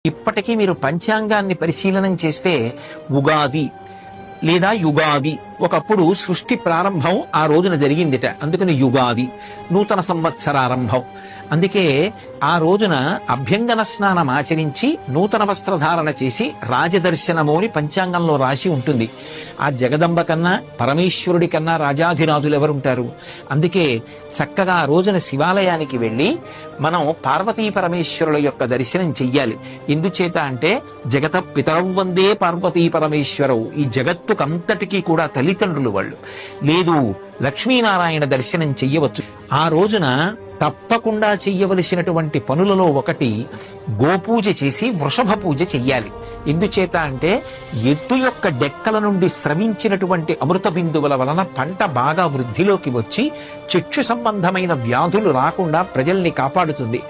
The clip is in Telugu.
ఇప్పటికీ మీరు పంచాంగాన్ని పరిశీలనం చేస్తే ఉగాది లేదా యుగాది ఒకప్పుడు సృష్టి ప్రారంభం ఆ రోజున జరిగిందిట, అందుకని యుగాది నూతన సంవత్సరారంభం. అందుకే ఆ రోజున అభ్యంగన స్నానం ఆచరించి నూతన వస్త్రధారణ చేసి రాజదర్శనము అని పంచాంగంలో రాసి ఉంటుంది. ఆ జగదంబ కన్నా పరమేశ్వరుడి కన్నా రాజాధిరాజులు ఎవరుంటారు? అందుకే చక్కగా ఆ రోజున శివాలయానికి వెళ్ళి మనం పార్వతీ పరమేశ్వరుల యొక్క దర్శనం చెయ్యాలి. ఎందుచేత అంటే జగత పితరవ్వందే పార్వతీ పరమేశ్వరవు, ఈ జగత్తుకంతటికీ కూడా తల్లిదండ్రులు వాళ్ళు. లేదు లక్ష్మీనారాయణ దర్శనం చెయ్యవచ్చు. ఆ రోజున తప్పకుండా చెయ్యవలసినటువంటి పనులలో ఒకటి గోపూజ చేసి వృషభ పూజ చెయ్యాలి. ఎందుచేత అంటే ఎద్దు యొక్క డెక్కల నుండి స్రవించినటువంటి అమృత బిందువుల వలన పంట బాగా వృద్ధిలోకి వచ్చి చక్షు సంబంధమైన వ్యాధులు రాకుండా ప్రజల్ని కాపాడుతుంది.